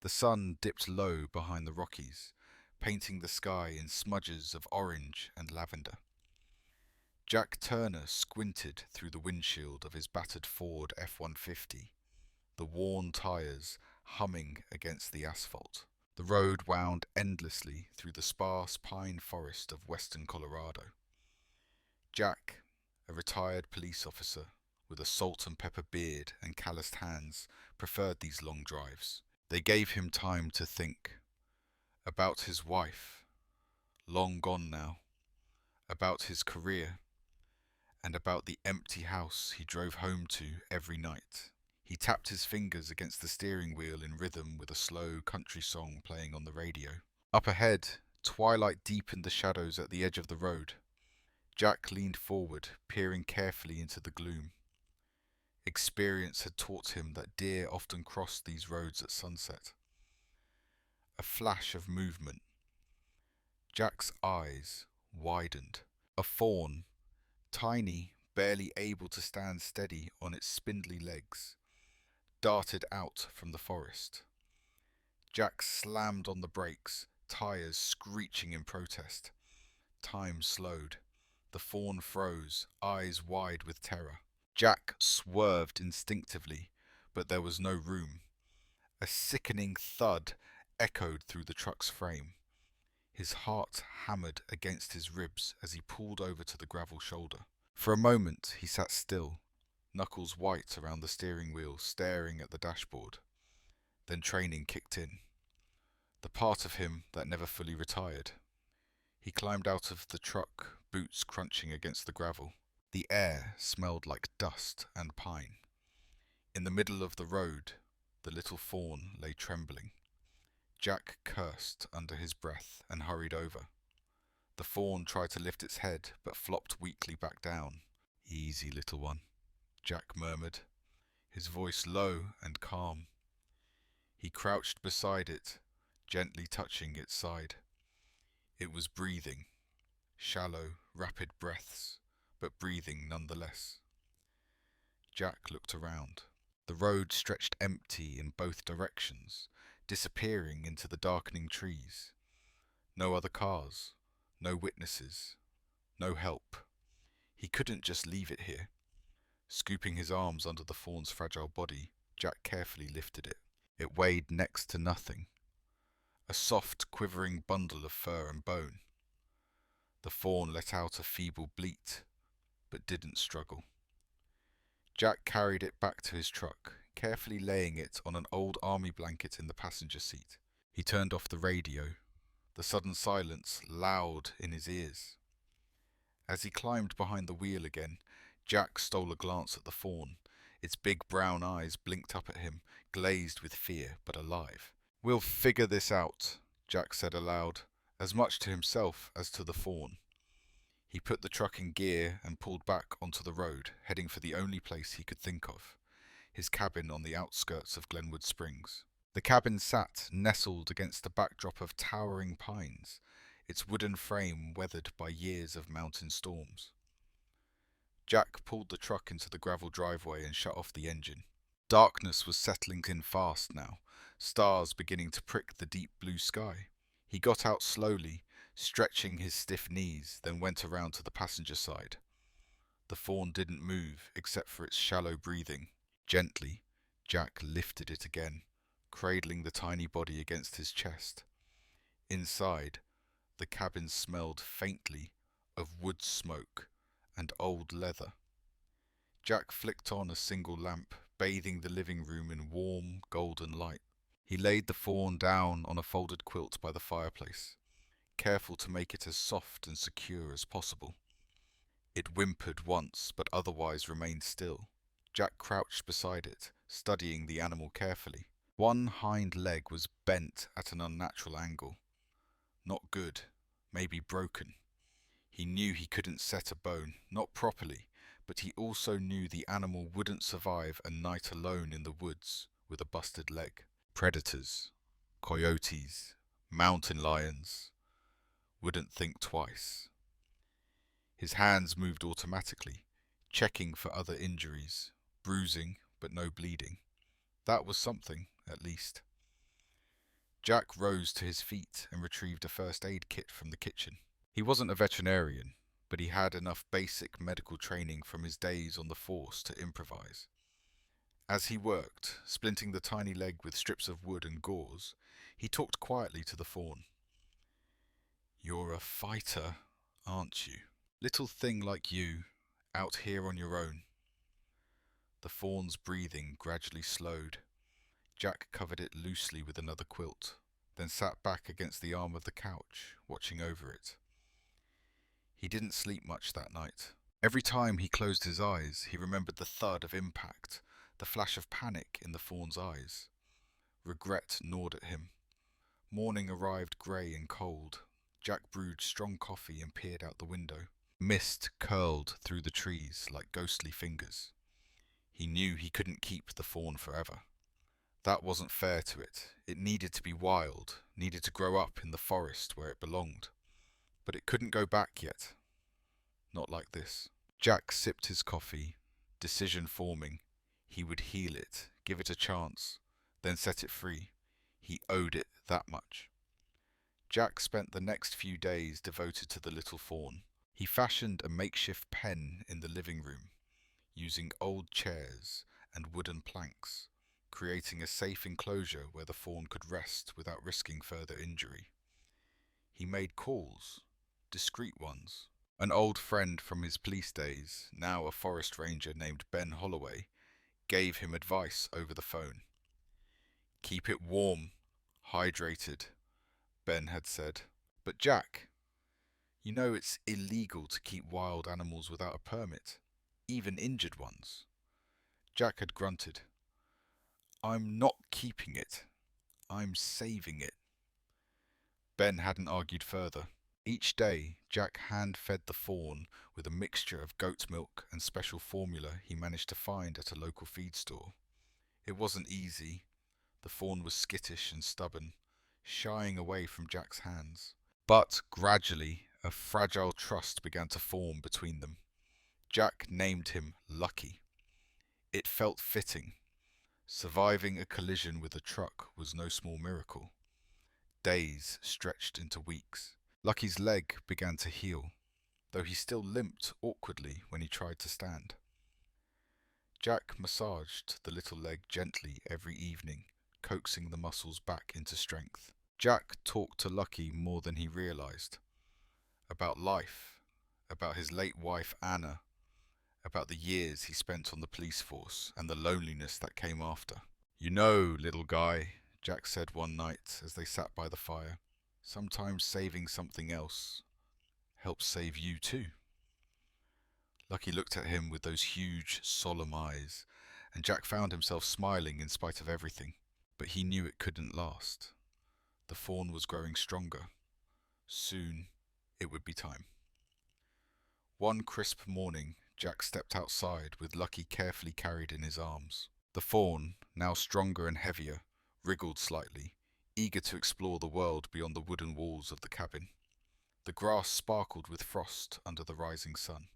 The sun dipped low behind the Rockies, painting the sky in smudges of orange and lavender. Jack Turner squinted through the windshield of his battered Ford F-150, the worn tires humming against the asphalt. The road wound endlessly through the sparse pine forest of western Colorado. Jack, a retired police officer with a salt and pepper beard and calloused hands, preferred these long drives. They gave him time to think. About his wife, long gone now, about his career, and about the empty house he drove home to every night. He tapped his fingers against the steering wheel in rhythm with a slow country song playing on the radio. Up ahead, twilight deepened the shadows at the edge of the road. Jack leaned forward, peering carefully into the gloom. Experience had taught him that deer often crossed these roads at sunset. A flash of movement. Jack's eyes widened. A fawn, tiny, barely able to stand steady on its spindly legs, darted out from the forest. Jack slammed on the brakes, tires screeching in protest. Time slowed. The fawn froze, eyes wide with terror. Jack swerved instinctively, but there was no room. A sickening thud echoed through the truck's frame. His heart hammered against his ribs as he pulled over to the gravel shoulder. For a moment he sat still, knuckles white around the steering wheel, staring at the dashboard. Then training kicked in, the part of him that never fully retired. He climbed out of the truck, boots crunching against the gravel. The air smelled like dust and pine. In the middle of the road, the little fawn lay trembling. Jack cursed under his breath and hurried over. The fawn tried to lift its head, but flopped weakly back down. "Easy, little one," Jack murmured, his voice low and calm. He crouched beside it, gently touching its side. It was breathing, shallow, rapid breaths, but breathing nonetheless. Jack looked around. The road stretched empty in both directions, disappearing into the darkening trees. No other cars, no witnesses, no help. He couldn't just leave it here. Scooping his arms under the fawn's fragile body, Jack carefully lifted it. It weighed next to nothing. A soft, quivering bundle of fur and bone. The fawn let out a feeble bleat, but didn't struggle. Jack carried it back to his truck, carefully laying it on an old army blanket in the passenger seat. He turned off the radio, the sudden silence loud in his ears. As he climbed behind the wheel again, Jack stole a glance at the fawn. Its big brown eyes blinked up at him, glazed with fear, but alive. "We'll figure this out," Jack said aloud, as much to himself as to the fawn. He put the truck in gear and pulled back onto the road, heading for the only place he could think of, his cabin on the outskirts of Glenwood Springs. The cabin sat nestled against a backdrop of towering pines, its wooden frame weathered by years of mountain storms. Jack pulled the truck into the gravel driveway and shut off the engine. Darkness was settling in fast now, stars beginning to prick the deep blue sky. He got out slowly, stretching his stiff knees, then went around to the passenger side. The fawn didn't move except for its shallow breathing. Gently, Jack lifted it again, cradling the tiny body against his chest. Inside, the cabin smelled faintly of wood smoke and old leather. Jack flicked on a single lamp, bathing the living room in warm, golden light. He laid the fawn down on a folded quilt by the fireplace, careful to make it as soft and secure as possible. It whimpered once, but otherwise remained still. Jack crouched beside it, studying the animal carefully. One hind leg was bent at an unnatural angle. Not good, maybe broken. He knew he couldn't set a bone, not properly, but he also knew the animal wouldn't survive a night alone in the woods with a busted leg. Predators, coyotes, mountain lions, wouldn't think twice. His hands moved automatically, checking for other injuries, bruising but no bleeding. That was something, at least. Jack rose to his feet and retrieved a first aid kit from the kitchen. He wasn't a veterinarian, but he had enough basic medical training from his days on the force to improvise. As he worked, splinting the tiny leg with strips of wood and gauze, he talked quietly to the fawn. "You're a fighter, aren't you? Little thing like you, out here on your own." The fawn's breathing gradually slowed. Jack covered it loosely with another quilt, then sat back against the arm of the couch, watching over it. He didn't sleep much that night. Every time he closed his eyes, he remembered the thud of impact, the flash of panic in the fawn's eyes. Regret gnawed at him. Morning arrived grey and cold. Jack brewed strong coffee and peered out the window. Mist curled through the trees like ghostly fingers. He knew he couldn't keep the fawn forever. That wasn't fair to it. It needed to be wild, needed to grow up in the forest where it belonged. But it couldn't go back yet. Not like this. Jack sipped his coffee, decision forming. He would heal it, give it a chance, then set it free. He owed it that much. Jack spent the next few days devoted to the little fawn. He fashioned a makeshift pen in the living room, using old chairs and wooden planks, creating a safe enclosure where the fawn could rest without risking further injury. He made calls, discreet ones. An old friend from his police days, now a forest ranger named Ben Holloway, gave him advice over the phone. "Keep it warm, hydrated," Ben had said. "But Jack, you know it's illegal to keep wild animals without a permit, even injured ones." Jack had grunted. "I'm not keeping it. I'm saving it." Ben hadn't argued further. Each day, Jack hand-fed the fawn with a mixture of goat's milk and special formula he managed to find at a local feed store. It wasn't easy. The fawn was skittish and stubborn, shying away from Jack's hands. But gradually, a fragile trust began to form between them. Jack named him Lucky. It felt fitting. Surviving a collision with a truck was no small miracle. Days stretched into weeks. Lucky's leg began to heal, though he still limped awkwardly when he tried to stand. Jack massaged the little leg gently every evening, coaxing the muscles back into strength. Jack talked to Lucky more than he realized. About life, about his late wife Anna, about the years he spent on the police force and the loneliness that came after. "You know, little guy," Jack said one night as they sat by the fire, "sometimes saving something else helps save you too." Lucky looked at him with those huge, solemn eyes, and Jack found himself smiling in spite of everything. But he knew it couldn't last. The fawn was growing stronger. Soon, it would be time. One crisp morning, Jack stepped outside with Lucky carefully carried in his arms. The fawn, now stronger and heavier, wriggled slightly, eager to explore the world beyond the wooden walls of the cabin. The grass sparkled with frost under the rising sun.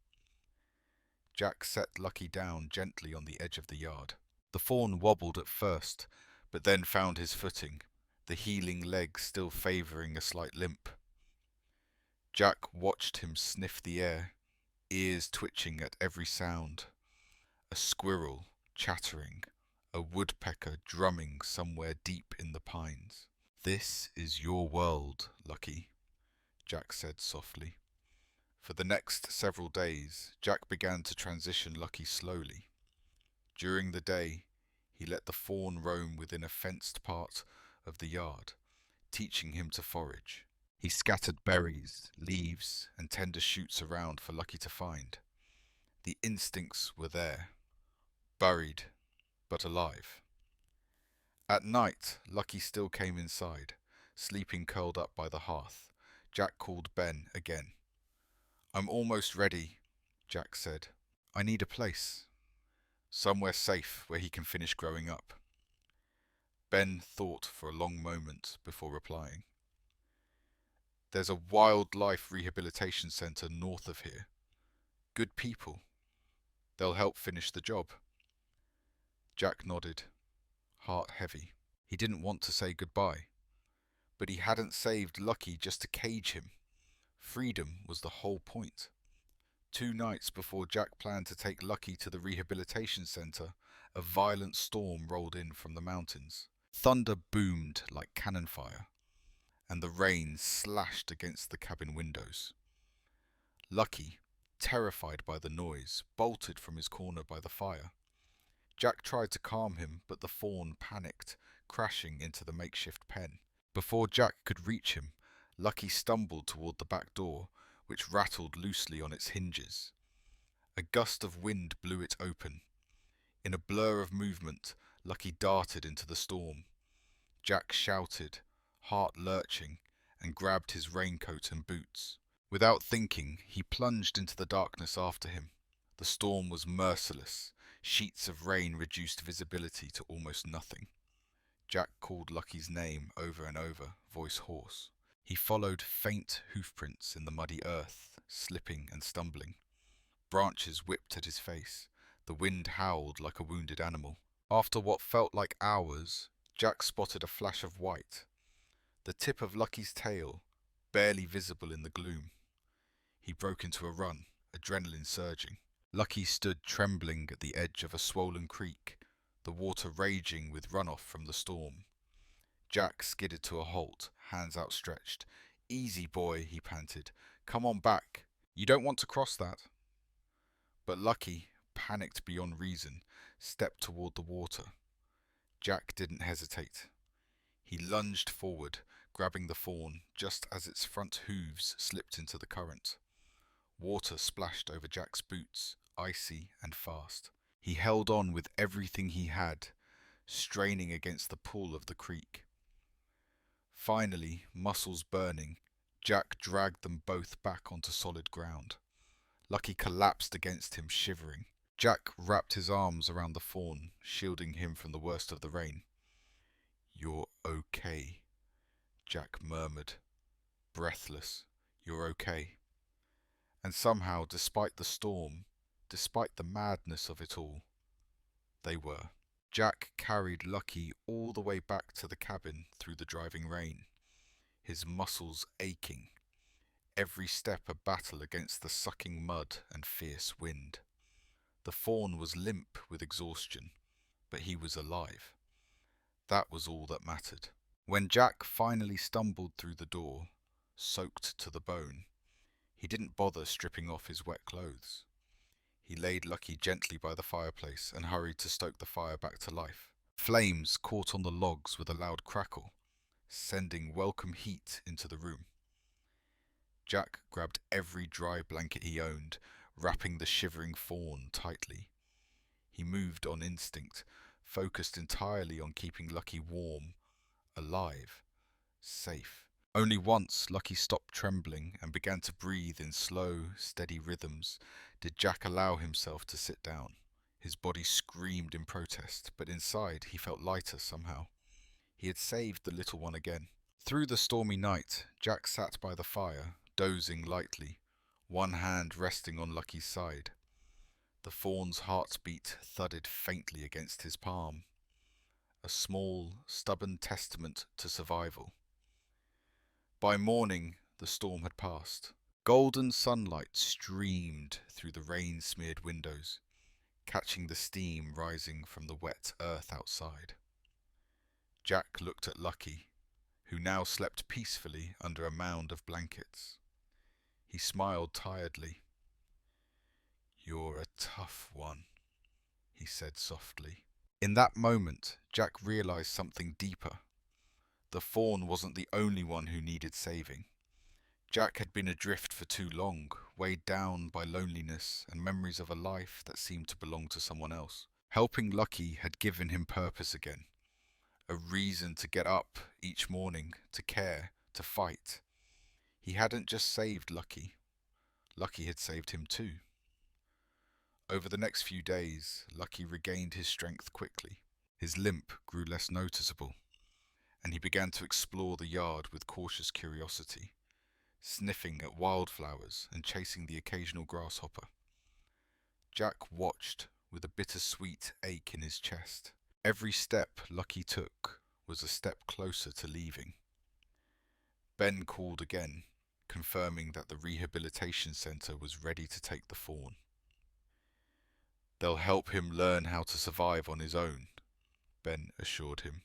Jack set Lucky down gently on the edge of the yard. The fawn wobbled at first, but then found his footing, the healing leg still favouring a slight limp. Jack watched him sniff the air, ears twitching at every sound. A squirrel chattering, a woodpecker drumming somewhere deep in the pines. "This is your world, Lucky," Jack said softly. For the next several days, Jack began to transition Lucky slowly. During the day, he let the fawn roam within a fenced part of the yard, teaching him to forage. He scattered berries, leaves, and tender shoots around for Lucky to find. The instincts were there, buried, but alive. At night, Lucky still came inside, sleeping curled up by the hearth. Jack called Ben again. "I'm almost ready," Jack said. "I need a place. Somewhere safe where he can finish growing up." Ben thought for a long moment before replying. "There's a wildlife rehabilitation centre north of here. Good people. They'll help finish the job." Jack nodded, heart heavy. He didn't want to say goodbye. But he hadn't saved Lucky just to cage him. Freedom was the whole point. 2 nights before Jack planned to take Lucky to the rehabilitation center, a violent storm rolled in from the mountains. Thunder boomed like cannon fire, and the rain slashed against the cabin windows. Lucky, terrified by the noise, bolted from his corner by the fire. Jack tried to calm him, but the fawn panicked, crashing into the makeshift pen. Before Jack could reach him, Lucky stumbled toward the back door, which rattled loosely on its hinges. A gust of wind blew it open. In a blur of movement, Lucky darted into the storm. Jack shouted, heart lurching, and grabbed his raincoat and boots. Without thinking, he plunged into the darkness after him. The storm was merciless. Sheets of rain reduced visibility to almost nothing. Jack called Lucky's name over and over, voice hoarse. He followed faint hoofprints in the muddy earth, slipping and stumbling. Branches whipped at his face. The wind howled like a wounded animal. After what felt like hours, Jack spotted a flash of white. The tip of Lucky's tail, barely visible in the gloom. He broke into a run, adrenaline surging. Lucky stood trembling at the edge of a swollen creek, the water raging with runoff from the storm. Jack skidded to a halt, hands outstretched. "Easy, boy," he panted. "Come on back. You don't want to cross that." But Lucky, panicked beyond reason, stepped toward the water. Jack didn't hesitate. He lunged forward, grabbing the fawn just as its front hooves slipped into the current. Water splashed over Jack's boots, icy and fast. He held on with everything he had, straining against the pull of the creek. Finally, muscles burning, Jack dragged them both back onto solid ground. Lucky collapsed against him, shivering. Jack wrapped his arms around the fawn, shielding him from the worst of the rain. "You're okay," Jack murmured, breathless. "You're okay." And somehow, despite the storm, despite the madness of it all, they were. Jack carried Lucky all the way back to the cabin through the driving rain, his muscles aching, every step a battle against the sucking mud and fierce wind. The fawn was limp with exhaustion, but he was alive. That was all that mattered. When Jack finally stumbled through the door, soaked to the bone, he didn't bother stripping off his wet clothes. He laid Lucky gently by the fireplace and hurried to stoke the fire back to life. Flames caught on the logs with a loud crackle, sending welcome heat into the room. Jack grabbed every dry blanket he owned, wrapping the shivering fawn tightly. He moved on instinct, focused entirely on keeping Lucky warm, alive, safe. Only once Lucky stopped trembling and began to breathe in slow, steady rhythms did Jack allow himself to sit down. His body screamed in protest, but inside he felt lighter somehow. He had saved the little one again. Through the stormy night, Jack sat by the fire, dozing lightly, one hand resting on Lucky's side. The fawn's heartbeat thudded faintly against his palm. A small, stubborn testament to survival. By morning, the storm had passed. Golden sunlight streamed through the rain-smeared windows, catching the steam rising from the wet earth outside. Jack looked at Lucky, who now slept peacefully under a mound of blankets. He smiled tiredly. "You're a tough one," he said softly. In that moment, Jack realized something deeper. The fawn wasn't the only one who needed saving. Jack had been adrift for too long, weighed down by loneliness and memories of a life that seemed to belong to someone else. Helping Lucky had given him purpose again. A reason to get up each morning, to care, to fight. He hadn't just saved Lucky. Lucky had saved him too. Over the next few days, Lucky regained his strength quickly. His limp grew less noticeable, and he began to explore the yard with cautious curiosity, sniffing at wildflowers and chasing the occasional grasshopper. Jack watched with a bittersweet ache in his chest. Every step Lucky took was a step closer to leaving. Ben called again, confirming that the rehabilitation center was ready to take the fawn. They'll help him learn how to survive on his own, Ben assured him.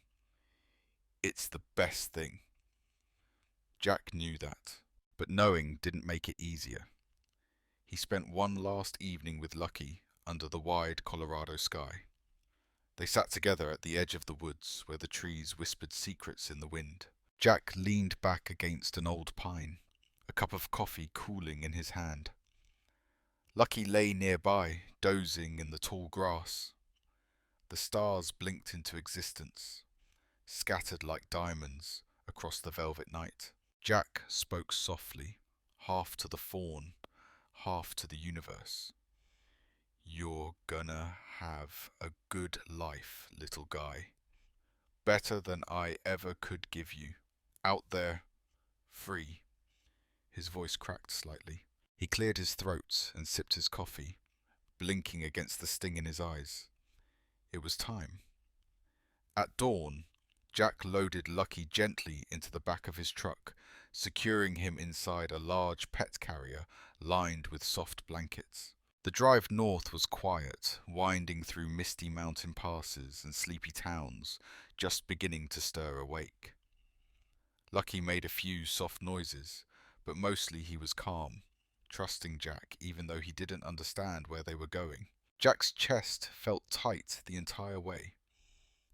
It's the best thing. Jack knew that, but knowing didn't make it easier. He spent one last evening with Lucky under the wide Colorado sky. They sat together at the edge of the woods where the trees whispered secrets in the wind. Jack leaned back against an old pine, a cup of coffee cooling in his hand. Lucky lay nearby, dozing in the tall grass. The stars blinked into existence, scattered like diamonds across the velvet night. Jack spoke softly, half to the fawn, half to the universe. You're gonna have a good life, little guy. Better than I ever could give you. Out there, free. His voice cracked slightly. He cleared his throat and sipped his coffee, blinking against the sting in his eyes. It was time. At dawn, Jack loaded Lucky gently into the back of his truck, securing him inside a large pet carrier lined with soft blankets. The drive north was quiet, winding through misty mountain passes and sleepy towns just beginning to stir awake. Lucky made a few soft noises, but mostly he was calm, trusting Jack even though he didn't understand where they were going. Jack's chest felt tight the entire way.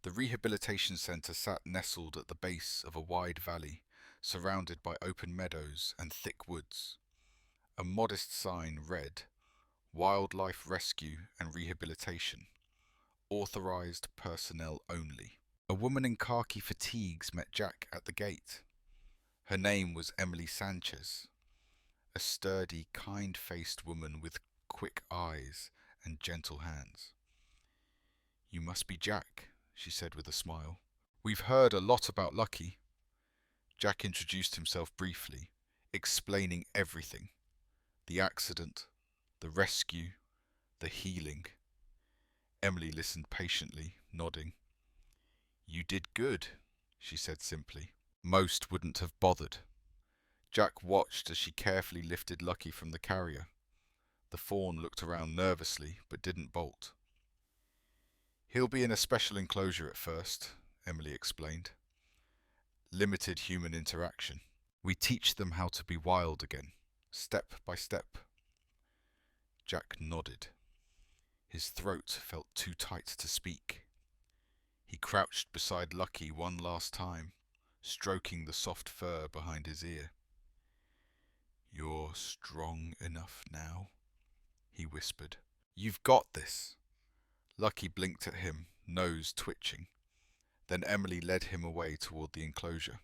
The rehabilitation center sat nestled at the base of a wide valley, surrounded by open meadows and thick woods. A modest sign read, Wildlife Rescue and Rehabilitation. Authorized personnel only. A woman in khaki fatigues met Jack at the gate. Her name was Emily Sanchez, a sturdy, kind-faced woman with quick eyes and gentle hands. You must be Jack, she said with a smile. We've heard a lot about Lucky. Jack introduced himself briefly, explaining everything. The accident, the rescue, the healing. Emily listened patiently, nodding. You did good, she said simply. Most wouldn't have bothered. Jack watched as she carefully lifted Lucky from the carrier. The fawn looked around nervously, but didn't bolt. He'll be in a special enclosure at first, Emily explained. Limited human interaction. We teach them how to be wild again, step by step. Jack nodded. His throat felt too tight to speak. He crouched beside Lucky one last time, stroking the soft fur behind his ear. You're strong enough now, he whispered. You've got this. Lucky blinked at him, nose twitching. Then Emily led him away toward the enclosure.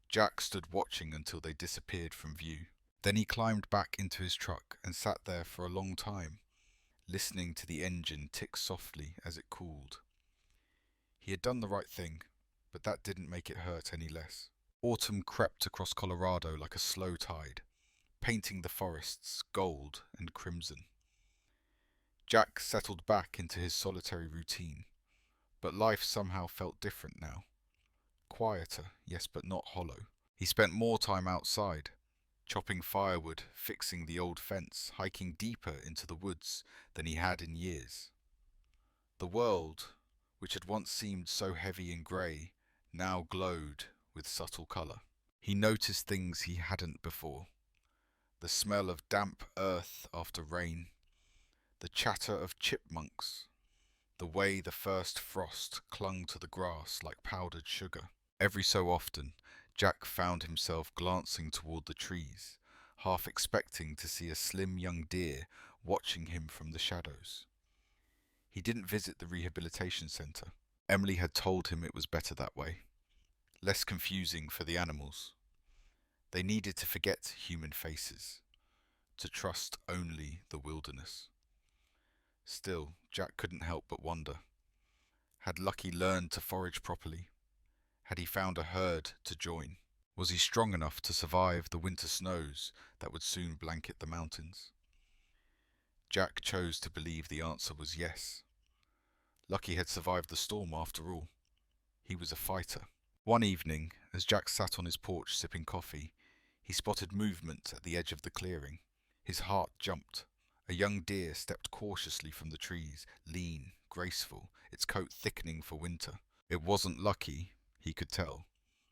Jack stood watching until they disappeared from view. Then he climbed back into his truck and sat there for a long time, listening to the engine tick softly as it cooled. He had done the right thing, but that didn't make it hurt any less. Autumn crept across Colorado like a slow tide, painting the forests gold and crimson. Jack settled back into his solitary routine, but life somehow felt different now. Quieter, yes, but not hollow. He spent more time outside, chopping firewood, fixing the old fence, hiking deeper into the woods than he had in years. The world, which had once seemed so heavy and grey, now glowed with subtle colour. He noticed things he hadn't before. The smell of damp earth after rain, the chatter of chipmunks, the way the first frost clung to the grass like powdered sugar. Every so often, Jack found himself glancing toward the trees, half expecting to see a slim young deer watching him from the shadows. He didn't visit the rehabilitation center. Emily had told him it was better that way. Less confusing for the animals. They needed to forget human faces, to trust only the wilderness. Still, Jack couldn't help but wonder. Had Lucky learned to forage properly? Had he found a herd to join? Was he strong enough to survive the winter snows that would soon blanket the mountains? Jack chose to believe the answer was yes. Lucky had survived the storm after all. He was a fighter. One evening, as Jack sat on his porch sipping coffee, he spotted movement at the edge of the clearing. His heart jumped. A young deer stepped cautiously from the trees, lean, graceful, its coat thickening for winter. It wasn't lucky, he could tell,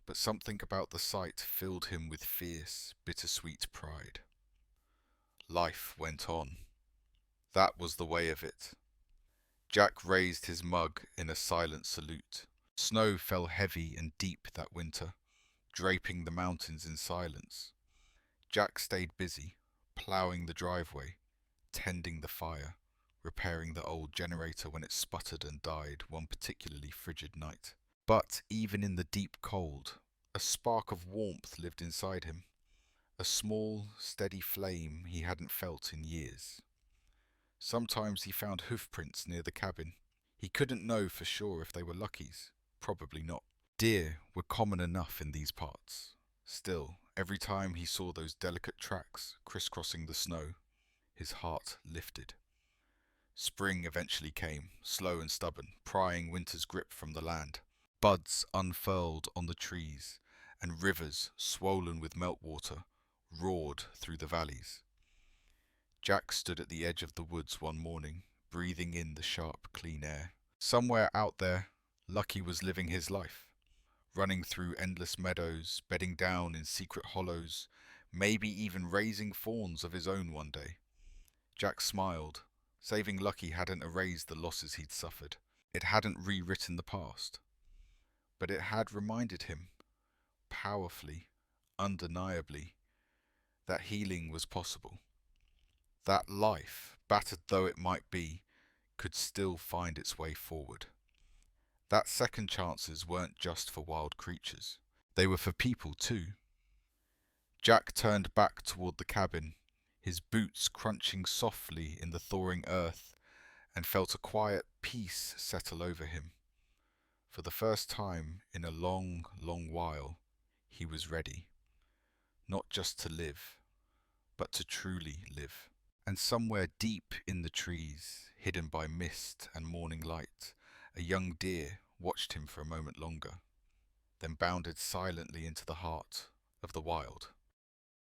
but something about the sight filled him with fierce, bittersweet pride. Life went on. That was the way of it. Jack raised his mug in a silent salute. Snow fell heavy and deep that winter, draping the mountains in silence. Jack stayed busy, ploughing the driveway, tending the fire, repairing the old generator when it sputtered and died one particularly frigid night. But even in the deep cold, a spark of warmth lived inside him, a small, steady flame he hadn't felt in years. Sometimes he found hoofprints near the cabin. He couldn't know for sure if they were Lucky's. Probably not. Deer were common enough in these parts. Still, every time he saw those delicate tracks crisscrossing the snow, his heart lifted. Spring eventually came, slow and stubborn, prying winter's grip from the land. Buds unfurled on the trees, and rivers, swollen with meltwater, roared through the valleys. Jack stood at the edge of the woods one morning, breathing in the sharp, clean air. Somewhere out there, Lucky was living his life, running through endless meadows, bedding down in secret hollows, maybe even raising fawns of his own one day. Jack smiled. Saving Lucky hadn't erased the losses he'd suffered. It hadn't rewritten the past. But it had reminded him, powerfully, undeniably, that healing was possible. That life, battered though it might be, could still find its way forward. That second chances weren't just for wild creatures. They were for people too. Jack turned back toward the cabin, his boots crunching softly in the thawing earth, and felt a quiet peace settle over him. For the first time in a long, long while, he was ready. Not just to live, but to truly live. And somewhere deep in the trees, hidden by mist and morning light, a young deer watched him for a moment longer, then bounded silently into the heart of the wild.